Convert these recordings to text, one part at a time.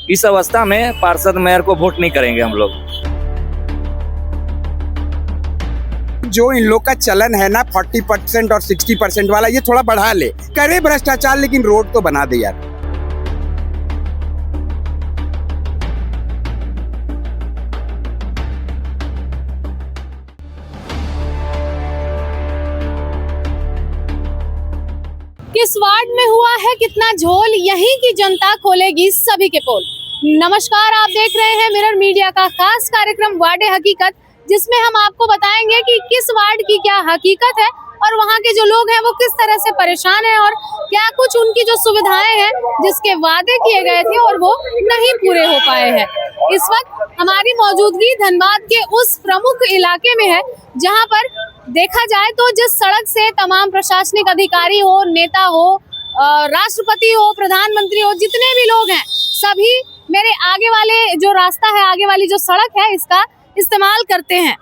इस अवस्था में पार्षद मेयर को वोट नहीं करेंगे हम लोग। जो इन लोग का चलन है ना 40% और 60% वाला, ये थोड़ा बढ़ा ले, करे भ्रष्टाचार लेकिन रोड तो बना दे यार। किस वार्ड में हुआ है कितना झोल, यहीं की जनता खोलेगी सभी के पोल। नमस्कार, आप देख रहे हैं मिरर मीडिया का खास कार्यक्रम वार्डे हकीकत, जिसमें हम आपको बताएंगे कि किस वार्ड की क्या हकीकत है और वहां के जो लोग हैं वो किस तरह से परेशान हैं और क्या कुछ उनकी जो सुविधाएं हैं जिसके वादे किए गए थे और वो नहीं पूरे हो पाए हैं। इस वक्त हमारी मौजूदगी धनबाद के उस प्रमुख इलाके में है जहां पर देखा जाए तो जिस सड़क से तमाम प्रशासनिक अधिकारी हो, नेता हो, राष्ट्रपति हो, प्रधानमंत्री हो, जितने भी लोग हैं सभी मेरे आगे वाले जो रास्ता है, आगे वाली जो सड़क है, इसका इस्तेमाल करते हैं।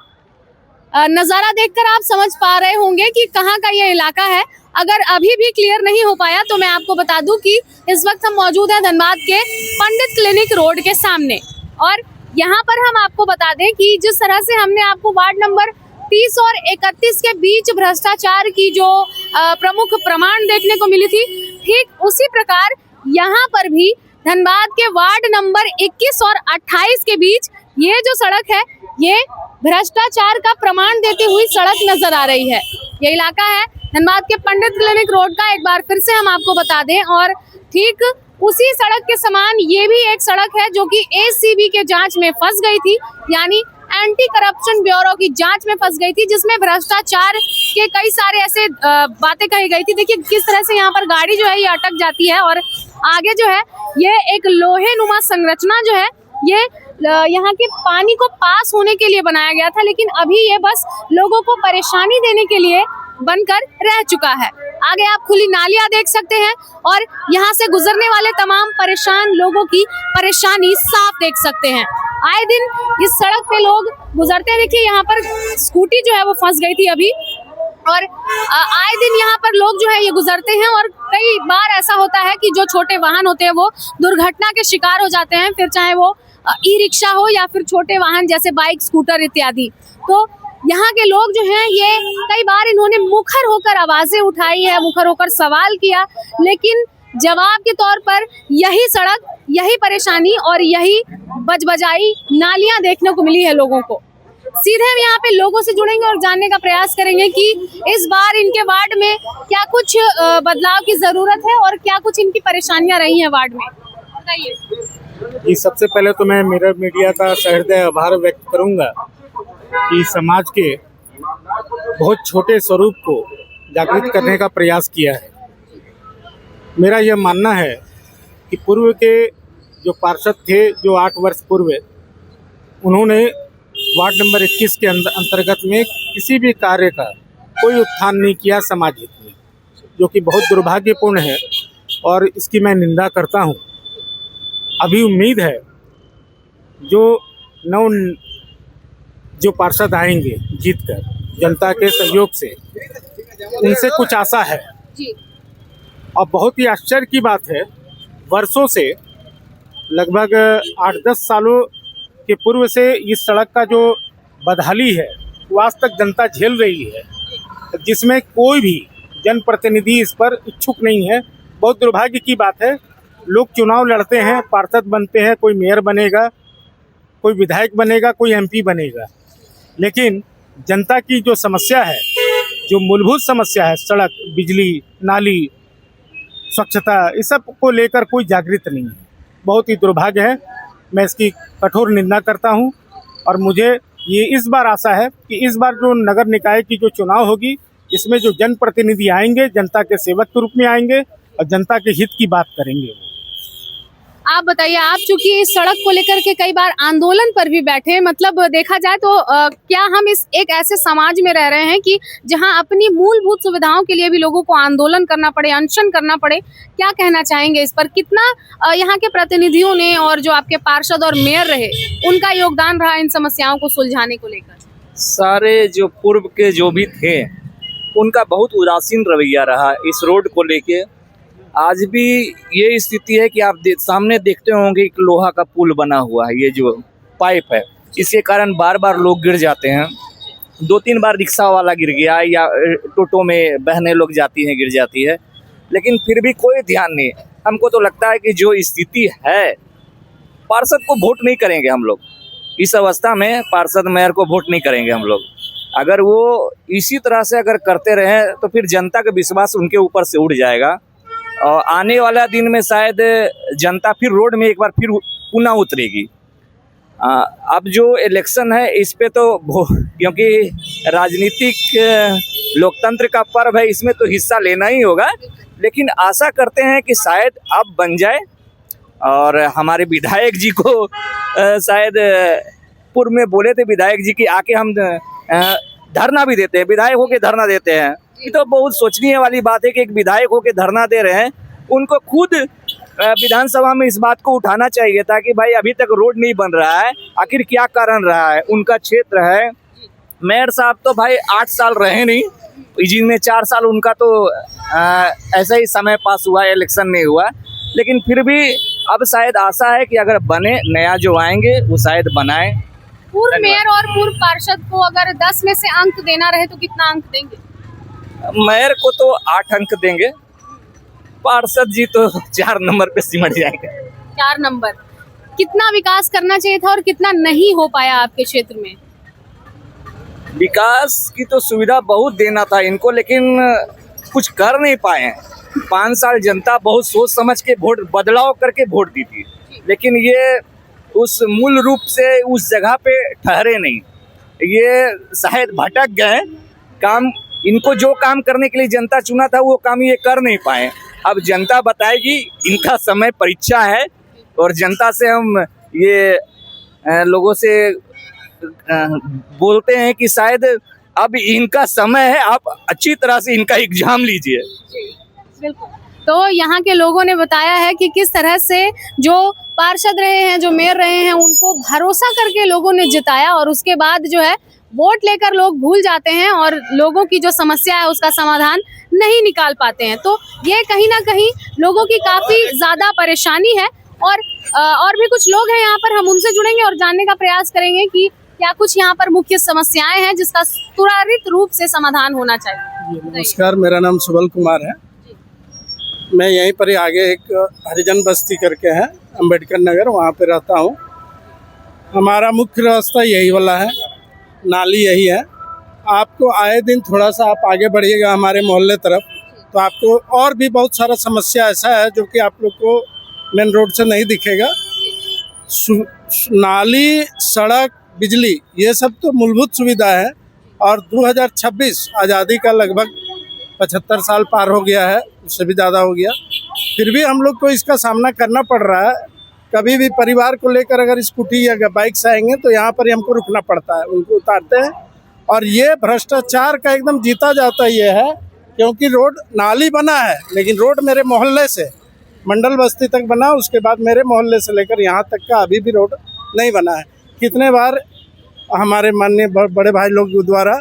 नज़ारा देखकर आप समझ पा रहे होंगे कि कहाँ का ये इलाका है। अगर अभी भी क्लियर नहीं हो पाया तो मैं आपको बता दूं कि इस वक्त हम मौजूद हैं धनबाद के पंडित क्लिनिक रोड के सामने, और यहाँ पर हम आपको बता दें कि जिस तरह से हमने आपको वार्ड नंबर 30 और 31 के बीच भ्रष्टाचार की जो प्रमुख प्रमाण देखने को मिली थी, ठीक उसी प्रकार यहाँ पर भी धनबाद के वार्ड नंबर 21 और 28 के बीच ये जो सड़क है, ये भ्रष्टाचार का प्रमाण देती हुई सड़क नजर आ रही है। ये इलाका है धनबाद के पंडित क्लिनिक रोड का, एक बार फिर से हम आपको बता दें। और ठीक उसी सड़क के समान ये भी एक सड़क है जो कि एसीबी के जांच में फंस गई थी, यानी एंटी करप्शन ब्यूरो की जांच में फंस गई थी, जिसमें भ्रष्टाचार के कई सारे ऐसे बातें कही गई थी। देखिए किस तरह से यहाँ पर गाड़ी जो है ये अटक जाती है और आगे जो है ये एक लोहे नुमा संरचना जो है ये यहाँ के पानी को पास होने के लिए बनाया गया था, लेकिन अभी ये बस लोगों को परेशानी देने के लिए बनकर रह चुका है। आगे आप खुली नालियां देख सकते हैं और यहाँ से गुजरने वाले तमाम परेशान लोगों की परेशानी साफ देख सकते हैं। आए दिन इस सड़क पे लोग गुजरते हैं। देखिए यहाँ पर स्कूटी जो है वो फंस गई थी अभी, और आए दिन यहाँ पर लोग जो है ये गुजरते हैं और कई बार ऐसा होता है कि जो छोटे वाहन होते हैं वो दुर्घटना के शिकार हो जाते हैं, फिर चाहे वो ई रिक्शा हो या फिर छोटे वाहन जैसे बाइक, स्कूटर इत्यादि। तो यहाँ के लोग जो हैं ये कई बार इन्होंने मुखर होकर आवाजें उठाई है, मुखर होकर सवाल किया, लेकिन जवाब के तौर पर यही सड़क, यही परेशानी और यही बजबजाई नालियां देखने को मिली है लोगों को। सीधे हम यहाँ पे लोगों से जुड़ेंगे और जानने का प्रयास करेंगे कि इस बार इनके वार्ड में क्या कुछ बदलाव की जरूरत है और क्या कुछ इनकी परेशानियां रही हैं वार्ड में। बताइए जी। सबसे पहले तो मैं मिरर मीडिया का सहृदय आभार व्यक्त करूंगा कि समाज के बहुत छोटे स्वरूप को जागृत करने का प्रयास किया है। मेरा यह मानना है कि पूर्व के जो पार्षद थे, जो 8 वर्ष पूर्व, उन्होंने वार्ड नंबर 21 के अंतर्गत में किसी भी कार्य का कोई उत्थान नहीं किया समाज हित में, जो कि बहुत दुर्भाग्यपूर्ण है और इसकी मैं निंदा करता हूं। अभी उम्मीद है जो पार्षद आएंगे जीतकर जनता के सहयोग से, उनसे कुछ आशा है जी। और बहुत ही आश्चर्य की बात है, वर्षों से लगभग 8-10 सालों के पूर्व से इस सड़क का जो बदहाली है वो आज तक जनता झेल रही है, जिसमें कोई भी जनप्रतिनिधि इस पर इच्छुक नहीं है। बहुत दुर्भाग्य की बात है। लोग चुनाव लड़ते हैं, पार्षद बनते हैं, कोई मेयर बनेगा, कोई विधायक बनेगा, कोई एमपी बनेगा, लेकिन जनता की जो समस्या है, जो मूलभूत समस्या है, सड़क, बिजली, नाली, स्वच्छता, इस सब को लेकर कोई जागृत नहीं है। बहुत ही दुर्भाग्य है। मैं इसकी कठोर निंदा करता हूं और मुझे ये इस बार आशा है कि इस बार जो नगर निकाय की जो चुनाव होगी, इसमें जो जनप्रतिनिधि आएंगे जनता के सेवक के रूप में आएंगे और जनता के हित की बात करेंगे। आप बताइए, आप चूंकि इस सड़क को लेकर के कई बार आंदोलन पर भी बैठे, मतलब देखा जाए तो क्या हम इस एक ऐसे समाज में रह रहे हैं कि जहां अपनी मूलभूत सुविधाओं के लिए भी लोगों को आंदोलन करना पड़े, अनशन करना पड़े? क्या कहना चाहेंगे इस पर? कितना यहाँ के प्रतिनिधियों ने और जो आपके पार्षद और मेयर रहे, उनका योगदान रहा इन समस्याओं को सुलझाने को लेकर? सारे जो पूर्व के जो भी थे उनका बहुत उदासीन रवैया रहा इस रोड को लेके। आज भी ये स्थिति है कि आप सामने देखते होंगे एक लोहा का पुल बना हुआ है, ये जो पाइप है, इसके कारण बार बार लोग गिर जाते हैं। 2-3 बार रिक्शा वाला गिर गया या टोटो में बहनें लोग जाती हैं, गिर जाती है, लेकिन फिर भी कोई ध्यान नहीं। हमको तो लगता है कि जो स्थिति है, पार्षद को वोट नहीं करेंगे हम लोग। इस अवस्था में पार्षद मेयर को वोट नहीं करेंगे हम लोग। अगर वो इसी तरह से अगर करते रहे तो फिर जनता का विश्वास उनके ऊपर से उड़ जाएगा और आने वाला दिन में शायद जनता फिर रोड में एक बार फिर पुनः उतरेगी। अब जो इलेक्शन है इस पे तो क्योंकि राजनीतिक लोकतंत्र का पर्व है, इसमें तो हिस्सा लेना ही होगा, लेकिन आशा करते हैं कि शायद अब बन जाए और हमारे विधायक जी को शायद पूर्व में बोले थे विधायक जी की आके हम धरना भी देते हैं, विधायक होके धरना देते हैं। ये तो बहुत सोचने वाली बात है कि एक विधायक होके धरना दे रहे हैं, उनको खुद विधानसभा में इस बात को उठाना चाहिए था कि भाई अभी तक रोड नहीं बन रहा है, आखिर क्या कारण रहा है। उनका क्षेत्र है, मेयर साहब तो भाई 8 साल रहे नहीं, जिनमें 4 साल उनका तो ऐसा ही समय पास हुआ, इलेक्शन नहीं हुआ, लेकिन फिर भी अब शायद आशा है कि अगर बने, नया जो आएंगे वो शायद बनाए। पूर्व मेयर और पूर्व पार्षद को अगर 10 में से अंक देना रहे तो कितना अंक देंगे? मेयर को तो 8 अंक देंगे, पार्षद जी तो 4 नंबर पे सिमट जाएंगे। 4 नंबर। कितना विकास करना चाहिए था और कितना नहीं हो पाया आपके क्षेत्र में? विकास की तो सुविधा बहुत देना था इनको, लेकिन कुछ कर नहीं पाए हैं। 5 साल जनता बहुत सोच समझ के वोट बदलाव करके वोट दी थी, लेकिन ये उस मूल रूप से उस जगह पे ठहरे नहीं, ये शायद भटक गए। काम इनको जो काम करने के लिए जनता चुना था वो काम ये कर नहीं पाए। अब जनता बताएगी, इनका समय परीक्षा है और जनता से हम ये लोगों से बोलते हैं कि शायद अब इनका समय है, आप अच्छी तरह से इनका एग्जाम लीजिए। बिल्कुल। तो यहाँ के लोगों ने बताया है कि किस तरह से जो पार्षद रहे हैं, जो मेयर रहे हैं, उनको भरोसा करके लोगों ने जिताया और उसके बाद जो है वोट लेकर लोग भूल जाते हैं और लोगों की जो समस्या है उसका समाधान नहीं निकाल पाते हैं। तो ये कहीं ना कहीं लोगों की काफी ज्यादा परेशानी है और भी कुछ लोग हैं यहाँ पर, हम उनसे जुड़ेंगे और जानने का प्रयास करेंगे कि क्या कुछ यहाँ पर मुख्य समस्याएं हैं जिसका त्वरित रूप से समाधान होना चाहिए। नमस्कार, मेरा नाम सुबल कुमार है। मैं यहीं पर ही आगे एक हरिजन बस्ती करके है, अंबेडकर नगर, वहाँ पे रहता हूँ। हमारा मुख्य रास्ता यही वाला है, नाली यही है। आपको आए दिन थोड़ा सा आप आगे बढ़िएगा हमारे मोहल्ले तरफ, तो आपको और भी बहुत सारा समस्या ऐसा है जो कि आप लोग को मेन रोड से नहीं दिखेगा। नाली, सड़क, बिजली, ये सब तो मूलभूत सुविधा है और 2026 आज़ादी का लगभग 75 साल पार हो गया है, उससे भी ज़्यादा हो गया, फिर भी हम लोग को इसका सामना करना पड़ रहा है। कभी भी परिवार को लेकर अगर स्कूटी या बाइक से आएंगे तो यहाँ पर ही हमको रुकना पड़ता है, उनको उतारते हैं। और ये भ्रष्टाचार का एकदम जीता जाता ये है, क्योंकि रोड, नाली बना है लेकिन रोड मेरे मोहल्ले से मंडल बस्ती तक बना, उसके बाद मेरे मोहल्ले से लेकर यहाँ तक का अभी भी रोड नहीं बना है। कितने बार हमारे माननीय बड़े भाई लोग द्वारा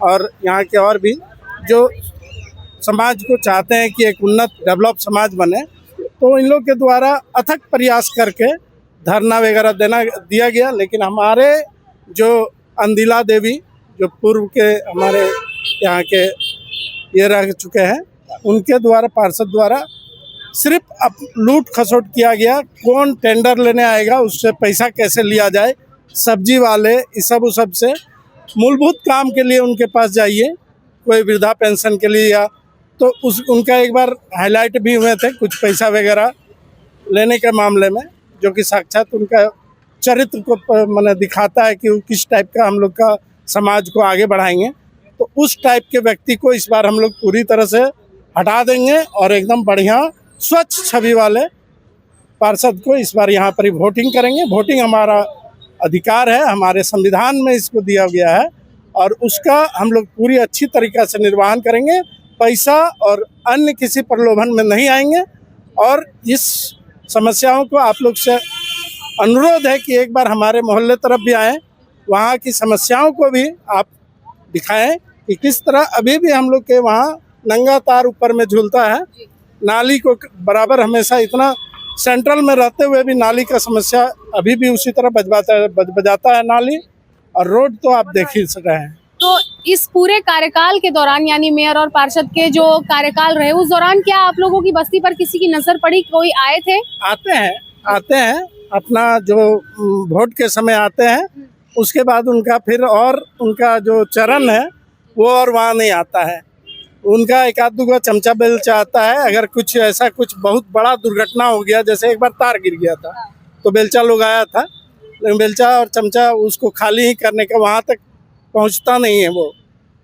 और यहाँ के और भी जो समाज को चाहते हैं कि एक उन्नत डेवलप समाज बने, तो इन लोग के द्वारा अथक प्रयास करके धरना वगैरह दिया गया, लेकिन हमारे जो अंदिला देवी जो पूर्व के हमारे यहाँ के ये रह चुके हैं, उनके द्वारा, पार्षद द्वारा सिर्फ लूट खसोट किया गया। कौन टेंडर लेने आएगा, उससे पैसा कैसे लिया जाए, सब्जी वाले इस सब से मूलभूत काम के लिए उनके पास जाइए, कोई वृद्धा पेंशन के लिए या तो उनका एक बार हाईलाइट भी हुए थे कुछ पैसा वगैरह लेने के मामले में, जो कि साक्षात उनका चरित्र को मैंने दिखाता है कि वो किस टाइप का हम लोग का समाज को आगे बढ़ाएंगे। तो उस टाइप के व्यक्ति को इस बार हम लोग पूरी तरह से हटा देंगे और एकदम बढ़िया स्वच्छ छवि वाले पार्षद को इस बार यहाँ पर ही वोटिंग करेंगे। वोटिंग हमारा अधिकार है, हमारे संविधान में इसको दिया गया है और उसका हम लोग पूरी अच्छी तरीक़ा से निर्वहन करेंगे। पैसा और अन्य किसी प्रलोभन में नहीं आएंगे और इस समस्याओं को आप लोग से अनुरोध है कि एक बार हमारे मोहल्ले तरफ भी आएँ, वहाँ की समस्याओं को भी आप दिखाएं कि किस तरह अभी भी हम लोग के वहाँ नंगा तार ऊपर में झूलता है, नाली को बराबर हमेशा इतना सेंट्रल में रहते हुए भी नाली का समस्या अभी भी उसी तरह बजाता है नाली, और रोड तो आप देख ही रहे हैं। तो इस पूरे कार्यकाल के दौरान यानी मेयर और पार्षद के जो कार्यकाल रहे उस दौरान क्या आप लोगों की बस्ती पर किसी की नजर पड़ी, कोई आए थे? आते हैं अपना जो वोट के समय आते हैं, उसके बाद उनका फिर और उनका जो चरण है वो और वहाँ नहीं आता है। उनका एक आध दो चमचा बेलचा आता है, अगर कुछ ऐसा कुछ बहुत बड़ा दुर्घटना हो गया, जैसे एक बार तार गिर गया था तो बेलचा लोग आया था, लेकिन बेलचा और चमचा उसको खाली ही करने का वहाँ तक पहुँचता नहीं है वो।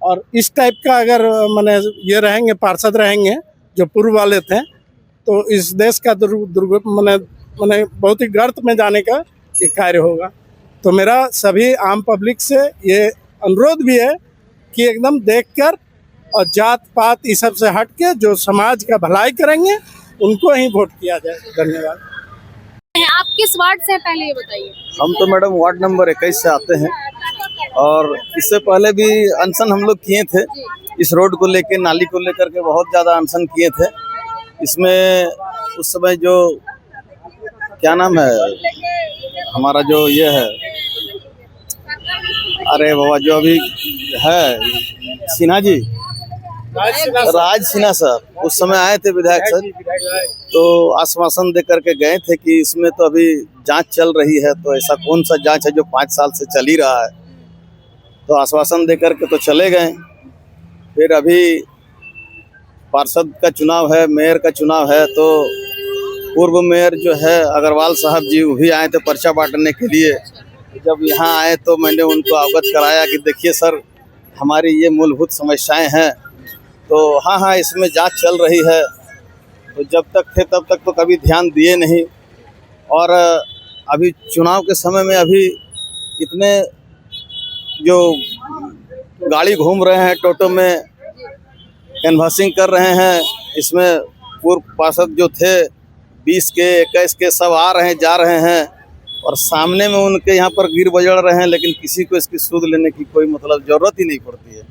और इस टाइप का अगर माने ये रहेंगे पार्षद रहेंगे जो पूर्व वाले थे, तो इस देश का माने बहुत ही गर्त में जाने का ये कार्य होगा। तो मेरा सभी आम पब्लिक से ये अनुरोध भी है कि एकदम देखकर और जात पात इस सब से हट के जो समाज का भलाई करेंगे उनको ही वोट किया जाए। धन्यवाद। आप किस वार्ड से हैं पहले ये बताइए? हम तो मैडम वार्ड नंबर 21 से आते हैं, और इससे पहले भी अनशन हम लोग किए थे इस रोड को लेके, नाली को लेकर के बहुत ज़्यादा अनशन किए थे। इसमें उस समय जो क्या नाम है हमारा जो ये है, अरे बाबा जो अभी है सिन्हा जी, राज सिन्हा सर, उस समय आए थे विधायक सर, तो आश्वासन दे करके गए थे कि इसमें तो अभी जांच चल रही है, तो ऐसा कौन सा जांच है जो 5 साल से चल ही रहा है। तो आश्वासन दे करके तो चले गए। फिर अभी पार्षद का चुनाव है, मेयर का चुनाव है, तो पूर्व मेयर जो है अग्रवाल साहब जी वो भी आए थे पर्चा बांटने के लिए। जब यहाँ आए तो मैंने उनको अवगत कराया कि देखिए सर हमारी ये मूलभूत समस्याएं हैं, तो हाँ इसमें जांच चल रही है। तो जब तक थे तब तक तो कभी ध्यान दिए नहीं, और अभी चुनाव के समय में अभी इतने जो गाड़ी घूम रहे हैं टोटो में, कैनवासिंग कर रहे हैं, इसमें पूर्व पार्षद जो थे 20 के 21 के सब आ रहे हैं जा रहे हैं, और सामने में उनके यहाँ पर गिर बजड़ रहे हैं, लेकिन किसी को इसकी सूद लेने की कोई मतलब जरूरत ही नहीं पड़ती है।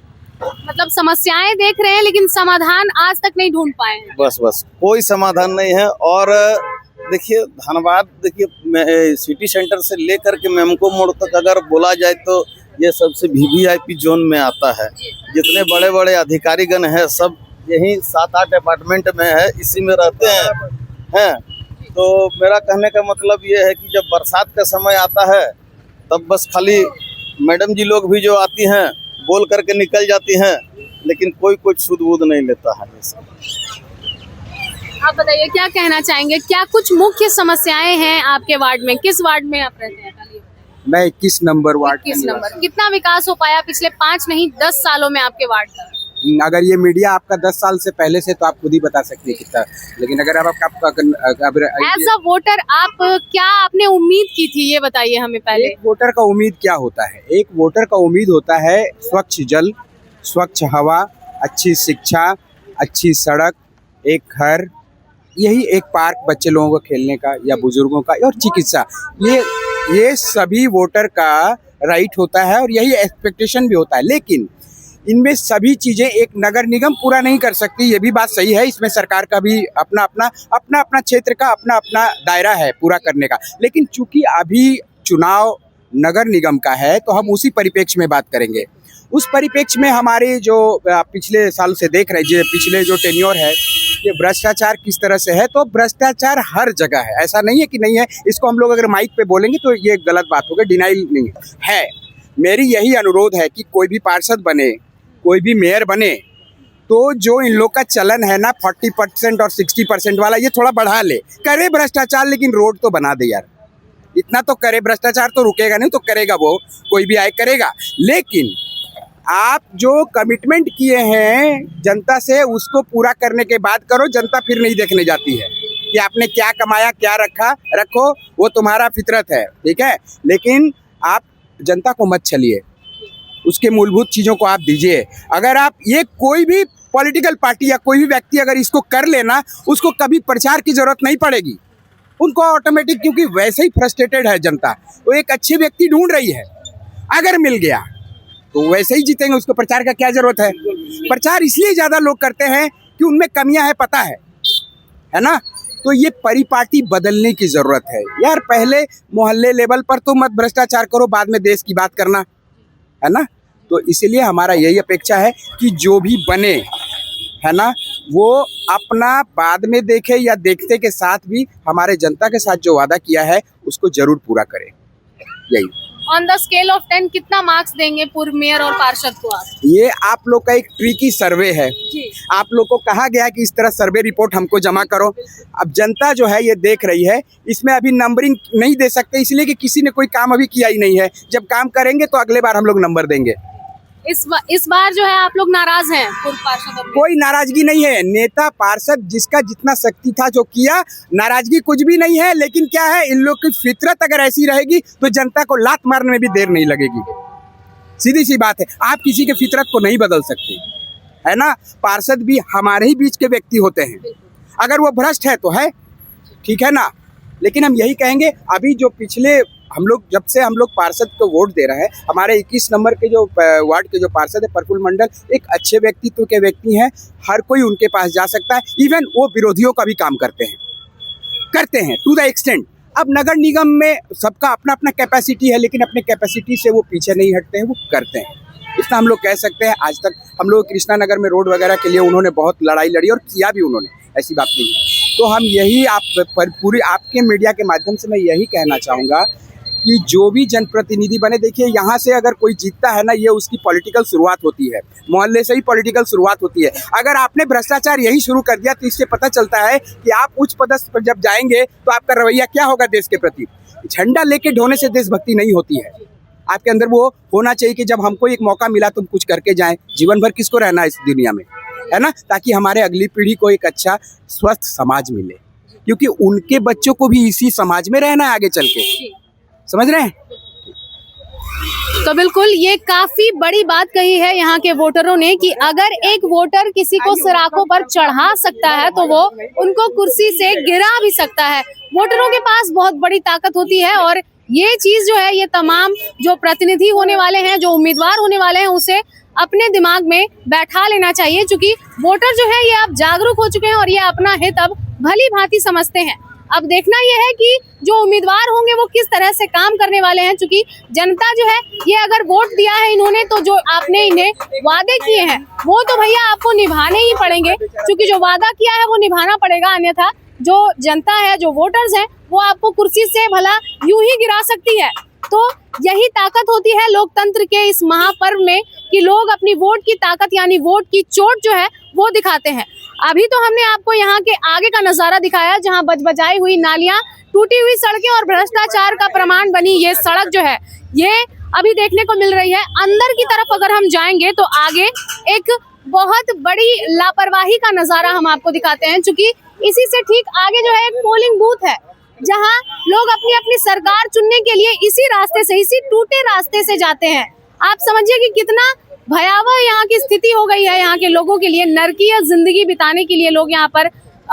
मतलब समस्याएं देख रहे हैं लेकिन समाधान आज तक नहीं ढूंढ पाए हैं। बस कोई समाधान नहीं है। और देखिए धनबाद, देखिए सिटी सेंटर से लेकर के मेमको मोड़ तक अगर बोला जाए तो ये सबसे VVIP जोन में आता है। जितने बड़े बड़े अधिकारीगण हैं सब यही 7-8 अपार्टमेंट में है, इसी में रहते हैं। तो मेरा कहने का मतलब ये है कि जब बरसात का समय आता है तब बस खाली मैडम जी लोग भी जो आती हैं बोल करके निकल जाती हैं, लेकिन कोई कुछ सुध बुध नहीं लेता है। आप बताइए क्या कहना चाहेंगे, क्या कुछ मुख्य समस्याएं हैं आपके वार्ड में? किस वार्ड में आप रहते हैं? मैं 21 नंबर वार्ड। 21 नंबर। कितना विकास हो पाया पिछले 5 नहीं 10 सालों में आपके वार्ड का? अगर ये मीडिया आपका 10 साल से पहले से तो आप खुद ही बता सकते हैं कितना, लेकिन अगर एज अ वोटर आप क्या आपने उम्मीद की थी ये बताइए हमें पहले। एक वोटर का उम्मीद क्या होता है? एक वोटर का उम्मीद होता है स्वच्छ जल, स्वच्छ हवा, अच्छी शिक्षा, अच्छी सड़क, एक घर, यही एक पार्क बच्चे लोगों को खेलने का या बुजुर्गों का, और चिकित्सा। ये सभी वोटर का राइट होता है और यही एक्सपेक्टेशन भी होता है। लेकिन इनमें सभी चीजें एक नगर निगम पूरा नहीं कर सकती, ये भी बात सही है। इसमें सरकार का भी अपना अपना क्षेत्र का अपना अपना दायरा है पूरा करने का। लेकिन चूंकि अभी चुनाव नगर निगम का है तो हम उसी परिप्रेक्ष्य में बात करेंगे। उस परिप्रेक्ष्य में हमारे जो पिछले साल से देख रहे हैं, पिछले जो टेन्योर है, ये भ्रष्टाचार किस तरह से है, तो भ्रष्टाचार हर जगह है, ऐसा नहीं है कि नहीं है। इसको हम लोग अगर माइक पे बोलेंगे तो ये गलत बात होगी, डिनाइल नहीं है। मेरी यही अनुरोध है कि कोई भी पार्षद बने, कोई भी मेयर बने, तो जो इन लोग का चलन है ना 40% और 60% वाला, ये थोड़ा बढ़ा ले। करे भ्रष्टाचार लेकिन रोड तो बना दे यार, इतना तो करे। भ्रष्टाचार तो रुकेगा नहीं, तो करेगा वो, कोई भी आए करेगा। लेकिन आप जो कमिटमेंट किए हैं जनता से उसको पूरा करने के बाद करो। जनता फिर नहीं देखने जाती है कि आपने क्या कमाया, क्या रखो, वो तुम्हारा फितरत है, ठीक है। लेकिन आप जनता को मत छलिए, उसके मूलभूत चीज़ों को आप दीजिए। अगर आप ये कोई भी पॉलिटिकल पार्टी या कोई भी व्यक्ति अगर इसको कर लेना, उसको कभी प्रचार की जरूरत नहीं पड़ेगी उनको ऑटोमेटिक, क्योंकि वैसे ही फ्रस्ट्रेटेड है जनता। वो एक अच्छे व्यक्ति ढूंढ रही है, अगर मिल गया तो वैसे ही जीतेंगे, उसको प्रचार का क्या जरूरत है। प्रचार इसलिए ज़्यादा लोग करते हैं कि उनमें कमियां हैं, पता है। है ना। तो ये परिपाटी बदलने की जरूरत है यार। पहले मोहल्ले लेवल पर तो मत भ्रष्टाचार करो, बाद में देश की बात करना, है ना। तो इसलिए हमारा यही अपेक्षा है कि जो भी बने, है ना, वो अपना बाद में देखे या देखते के साथ भी हमारे जनता के साथ जो वादा किया है उसको जरूर पूरा करे। यही ऑन द स्केल ऑफ 10 कितना मार्क्स देंगे पूर्व मेयर और पार्षद को आप? ये आप लोग का एक ट्रिकी सर्वे है। जी। आप लोग को कहा गया कि इस तरह सर्वे रिपोर्ट हमको जमा करो। अब जनता जो है ये देख रही है, इसमें अभी नंबरिंग नहीं दे सकते इसलिए कि किसी ने कोई काम अभी किया ही नहीं है। जब काम करेंगे तो अगले बार हम लोग नंबर देंगे। इस बार जो है आप लोग नाराज हैं पूर्व पार्षद और कोई नाराजगी नहीं है। नेता पार्षद जिसका जितना शक्ति था जो किया, नाराजगी कुछ भी नहीं है। लेकिन क्या है, इन लोग की फितरत अगर ऐसी रहेगी तो जनता को लात मारने में भी देर नहीं लगेगी। सीधी सी बात है, आप किसी के फितरत को नहीं बदल सकते, है ना। पार्षद भी हमारे ही बीच के व्यक्ति होते हैं। अगर वो भ्रष्ट है तो है, ठीक है ना। लेकिन हम यही कहेंगे, अभी जो पिछले हम लोग जब से हम लोग पार्षद को वोट दे रहे हैं, हमारे 21 नंबर के जो वार्ड के जो पार्षद है प्रफुल्ल मंडल, एक अच्छे व्यक्तित्व के व्यक्ति हैं। हर कोई उनके पास जा सकता है। इवन वो विरोधियों का भी काम करते हैं टू द एक्सटेंट। अब नगर निगम में सबका अपना अपना कैपेसिटी है, लेकिन अपने कैपेसिटी से वो पीछे नहीं हटते हैं, वो करते हैं। इतना हम लोग कह सकते हैं। आज तक हम लोग कृष्णा नगर में रोड वगैरह के लिए उन्होंने बहुत लड़ाई लड़ी और किया भी उन्होंने, ऐसी बात नहीं है। तो हम यही पूरी आपके मीडिया के माध्यम से मैं यही कहना चाहूँगा कि जो भी जनप्रतिनिधि बने, देखिए यहाँ से अगर कोई जीतता है ना, ये उसकी पॉलिटिकल शुरुआत होती है, मोहल्ले से ही पॉलिटिकल शुरुआत होती है। अगर आपने भ्रष्टाचार यही शुरू कर दिया तो इससे पता चलता है कि आप उच्च पदस्थ पर जब जाएंगे तो आपका रवैया क्या होगा देश के प्रति। झंडा लेके ढोने से देशभक्ति नहीं होती है। आपके अंदर वो होना चाहिए कि जब हमको एक मौका मिला तुम कुछ करके जाएं। जीवन भर किसको रहना है इस दुनिया में, है ना, ताकि हमारे अगली पीढ़ी को एक अच्छा स्वस्थ समाज मिले, क्योंकि उनके बच्चों को भी इसी समाज में रहना है आगे चल के। समझ रहे हैं। तो बिल्कुल ये काफी बड़ी बात कही है यहाँ के वोटरों ने कि अगर एक वोटर किसी को सराखों पर चढ़ा सकता है तो वो उनको कुर्सी से गिरा भी सकता है। वोटरों के पास बहुत बड़ी ताकत होती है और ये चीज जो है, ये तमाम जो प्रतिनिधि होने वाले हैं, जो उम्मीदवार होने वाले हैं, उसे अपने दिमाग में बैठा लेना चाहिए। क्योंकि वोटर जो है ये अब जागरूक हो चुके हैं और ये अपना हित अब भली भांति समझते हैं। अब देखना यह है कि जो उम्मीदवार होंगे वो किस तरह से काम करने वाले हैं। क्योंकि जनता जो है ये अगर वोट दिया है इन्होंने, तो जो आपने इन्हें वादे किए हैं वो तो भैया आपको निभाने ही पड़ेंगे। क्योंकि जो वादा किया है वो निभाना पड़ेगा, अन्यथा जो जनता है, जो वोटर्स हैं, वो आपको कुर्सी से भला यूं ही गिरा सकती है। तो यही ताकत होती है लोकतंत्र के इस महापर्व में कि लोग अपनी वोट की ताकत यानी वोट की चोट जो है वो दिखाते हैं। अभी तो हमने आपको यहाँ के आगे का नजारा दिखाया जहाँ बजबजाई हुई नालियां, टूटी हुई सड़कें और भ्रष्टाचार का प्रमाण बनी ये सड़क जो है, ये अभी देखने को मिल रही है। अंदर की तरफ अगर हम जाएंगे तो आगे एक बहुत बड़ी लापरवाही का नजारा हम आपको दिखाते हैं। चूंकि इसी से ठीक आगे जो है एक पोलिंग बूथ है जहाँ लोग अपनी अपनी सरकार चुनने के लिए इसी रास्ते से, इसी टूटे रास्ते से जाते हैं। आप समझिए कि कितना भयावह यहाँ की स्थिति हो गई है। यहाँ के लोगों के लिए नरकीय जिंदगी बिताने के लिए लोग यहाँ पर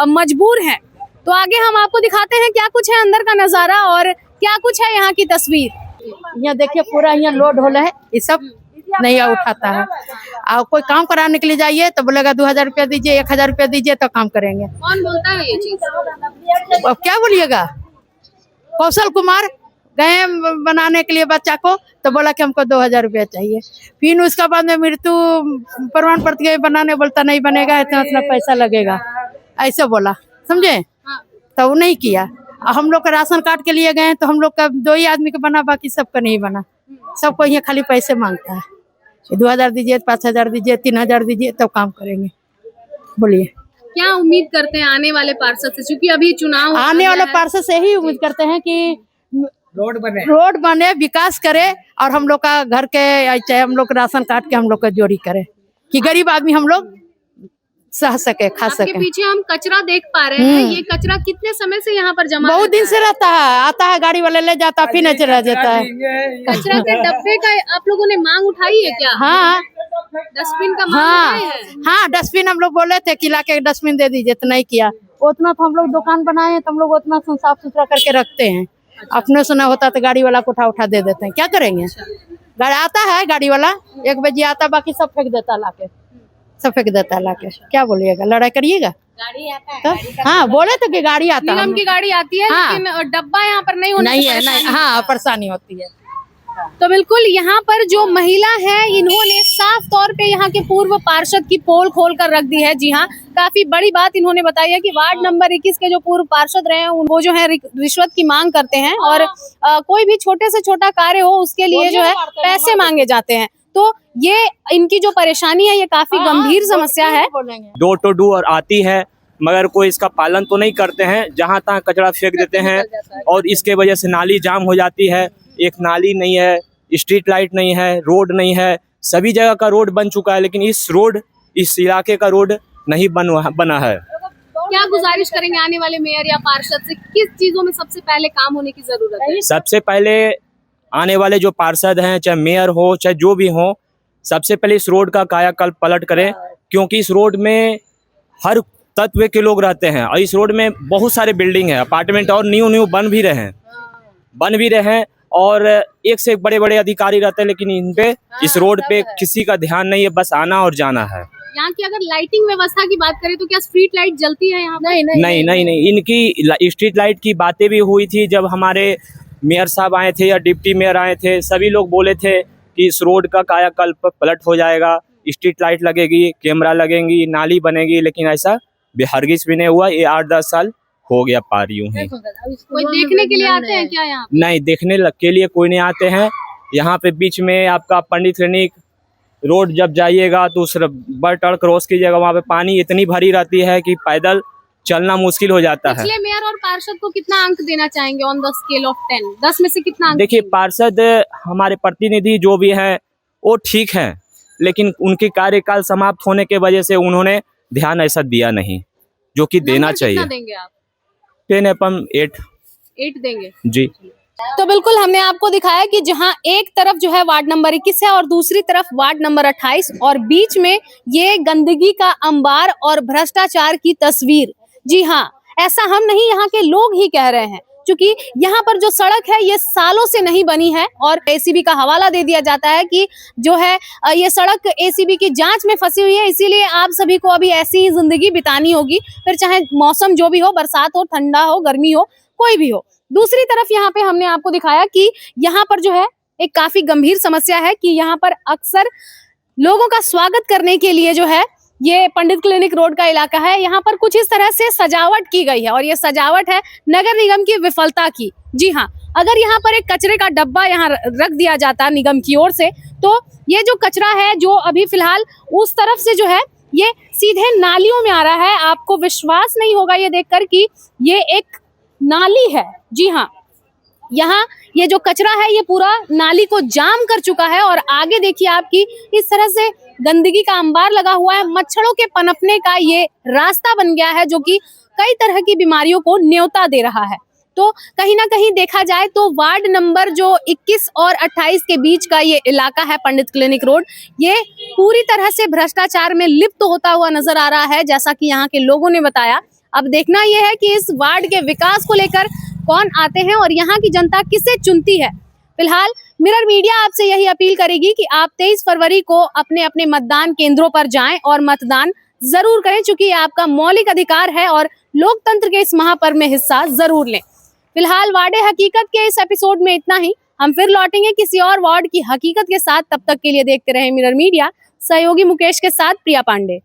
मजबूर हैं। तो आगे हम आपको दिखाते हैं क्या कुछ है अंदर का नजारा और क्या कुछ है यहाँ की तस्वीर। यहाँ देखिए पूरा यहाँ लोड हो रहा है, ये सब नहीं उठाता है। और कोई काम कराने के लिए जाइए तो बोलेगा 2000 रुपया दीजिए, 1000 रुपया दीजिए तो काम करेंगे। कौन बोलता है ये चीज? अब क्या बोलिएगा। कौशल कुमार गए बनाने के लिए बच्चा को तो बोला कि हमको 2000 रुपया चाहिए। फिर उसके बाद में मृत्यु प्रमाण पत्र गए बनाने, बोलता नहीं बनेगा, इतना पैसा लगेगा, ऐसे बोला, समझे। तो वो नहीं किया। हम लोग का राशन कार्ड के लिए गए तो हम लोग का 2 ही आदमी का बना, बाकी सबका नहीं बना। सबको यहाँ खाली पैसे मांगता है, 2000 दीजिए, 5000 दीजिए, 3000 दीजिए तब काम करेंगे। बोलिए क्या उम्मीद करते हैं आने वाले पार्षद से? क्योंकि अभी चुनाव आने वाले पार्षद से ही उम्मीद करते हैं कि रोड बने, विकास करे और हम लोग का घर के चाहे हम लोग राशन कार्ड के हम लोग का जोड़ी करे कि गरीब आदमी हम लोग सह सके, खा सके। पीछे हम कचरा देख पा रहे हैं। ये कचरा कितने समय से यहाँ पर जमा? बहुत दिन से रहता है, आता है गाड़ी वाले ले जाता है, फिर नहीं चला जाता है। कचरा के डब्बे का आप लोगों ने मांग उठाई है क्या? हाँ, डस्टबिन का मांग है। हाँ, डस्टबिन हम लोग बोले थे कि ला के डस्टबिन दे दीजिए, तो नहीं किया। उतना तो हम लोग दुकान बनाए हैं तो हम लोग उतना साफ सुथरा करके रखते हैं। अपने से न होता तो गाड़ी वाला को उठा दे देते हैं, क्या करेंगे। गाड़ी आता है, गाड़ी वाला 1 बजे आता, बाकी सब फेंक देता लाके। सब फेंक देता है लाके। क्या बोलिएगा, लड़ाई करिएगा? गाड़ी आता है, तो हाँ बोले तो कि गाड़ी आता है। निगम की गाड़ी आती है, हाँ। लेकिन डब्बा यहाँ पर नहीं होने नहीं से है, नहीं, परेशानी हाँ होती है। परेशानी होती है। तो बिल्कुल यहाँ पर जो महिला है, इन्होंने साफ तौर पे यहाँ के पूर्व पार्षद की पोल खोल कर रख दी है। जी हाँ, काफी बड़ी बात इन्होंने बताई है कि वार्ड नंबर 21 के जो पूर्व पार्षद रहे हैं वो जो है रिश्वत की मांग करते हैं और कोई भी छोटे से छोटा कार्य हो उसके लिए जो है पैसे मांगे जाते हैं। तो ये इनकी जो परेशानी है ये काफी गंभीर समस्या है। डोर टू डोर आती है मगर कोई इसका पालन तो नहीं करते हैं, जहाँ तहाँ कचरा फेंक देते हैं और इसके वजह से नाली जाम हो जाती है। एक नाली नहीं है, स्ट्रीट लाइट नहीं है, रोड नहीं है। सभी जगह का रोड बन चुका है लेकिन इस इलाके का रोड नहीं बना है। क्या गुजारिश करेंगे आने वाले मेयर या पार्षद से, किस चीजों में सबसे पहले काम होने की जरूरत है? सबसे पहले आने वाले जो पार्षद हैं, चाहे मेयर हो चाहे जो भी हो, सबसे पहले इस रोड का कायाकल्प पलट करें, क्योंकि इस रोड में हर तत्व के लोग रहते हैं और इस रोड में बहुत सारे बिल्डिंग है, अपार्टमेंट और न्यू बन भी रहे हैं और एक से एक बड़े बड़े अधिकारी रहते हैं, लेकिन इन पे इस रोड पे किसी का ध्यान नहीं है, बस आना और जाना है। यहाँ की अगर लाइटिंग व्यवस्था की बात करें तो क्या स्ट्रीट लाइट जलती है यहाँ? नहीं। इनकी स्ट्रीट लाइट की बातें भी हुई थी जब हमारे मेयर साहब आए थे या डिप्टी मेयर आए थे। सभी लोग बोले थे कि इस रोड का कायाकल्प पलट हो जाएगा, स्ट्रीट लाइट लगेगी, कैमरा लगेंगी, नाली बनेगी, लेकिन ऐसा हरगिज भी नहीं हुआ। ये 8-10 साल हो गया पार यूं ही। कोई देखने के लिए आते हैं क्या यहाँ? नहीं, देखने के लिए कोई नहीं आते हैं। यहाँ पे बीच में आपका पंडित क्लिनिक रोड जब जाइएगा तो उस बटर क्रॉस कीजिएगा, वहाँ पे पानी इतनी भरी रहती है कि पैदल चलना मुश्किल हो जाता है। पिछले मेयर और पार्षद को कितना अंक देना चाहेंगे ऑन द स्केल ऑफ 10? 10 में से कितना अंक? देखिए, पार्षद हमारे प्रतिनिधि जो भी हैं वो ठीक हैं, लेकिन उनके कार्यकाल समाप्त होने के वजह से उन्होंने ध्यान ऐसा दिया नहीं जो कि देना चाहिए। कितना देंगे आप? 10/8 देंगे जी। तो बिल्कुल हमने आपको दिखाया कि जहां एक तरफ जो है वार्ड नंबर 21 है और दूसरी तरफ वार्ड नंबर 28 और बीच में ये गंदगी का अंबार और भ्रष्टाचार की तस्वीर। जी हाँ, ऐसा हम नहीं, यहाँ के लोग ही कह रहे हैं, क्योंकि यहाँ पर जो सड़क है ये सालों से नहीं बनी है और एसीबी का हवाला दे दिया जाता है कि जो है ये सड़क एसीबी की जांच में फंसी हुई है, इसीलिए आप सभी को अभी ऐसी ही जिंदगी बितानी होगी, फिर चाहे मौसम जो भी हो, बरसात हो, ठंडा हो, गर्मी हो, कोई भी हो। दूसरी तरफ यहाँ पे हमने आपको दिखाया कि यहाँ पर जो है एक काफी गंभीर समस्या है कि यहाँ पर अक्सर लोगों का स्वागत करने के लिए जो है ये पंडित क्लिनिक रोड का इलाका है, यहाँ पर कुछ इस तरह से सजावट की गई है और ये सजावट है नगर निगम की विफलता की। जी हाँ, अगर यहाँ पर एक कचरे का डब्बा यहाँ रख दिया जाता निगम की ओर से, तो ये जो कचरा है जो अभी फिलहाल उस तरफ से जो है ये सीधे नालियों में आ रहा है। आपको विश्वास नहीं होगा ये देखकर कि ये एक नाली है। जी हाँ, यहाँ ये जो कचरा है ये पूरा नाली को जाम कर चुका है और आगे देखिए आपकी इस तरह से गंदगी का अंबार लगा हुआ है। मच्छरों के पनपने का ये रास्ता बन गया है जो कि कई तरह की बीमारियों को न्योता दे रहा है। तो कहीं ना कहीं देखा जाए तो वार्ड नंबर जो 21 और 28 के बीच का ये इलाका है पंडित क्लिनिक रोड, ये पूरी तरह से भ्रष्टाचार में लिप्त होता हुआ नजर आ रहा है, जैसा कि यहाँ के लोगों ने बताया। अब देखना यह है कि इस वार्ड के विकास को लेकर कौन आते हैं और यहाँ की जनता किसे चुनती है। फिलहाल मिरर मीडिया आपसे यही अपील करेगी कि आप 23 फरवरी को अपने अपने मतदान केंद्रों पर जाएं और मतदान जरूर करें, क्योंकि ये आपका मौलिक अधिकार है और लोकतंत्र के इस महापर्व में हिस्सा जरूर लें। फिलहाल वार्डे हकीकत के इस एपिसोड में इतना ही। हम फिर लौटेंगे किसी और वार्ड की हकीकत के साथ। तब तक के लिए देखते रहे मिरर मीडिया। सहयोगी मुकेश के साथ प्रिया पांडे।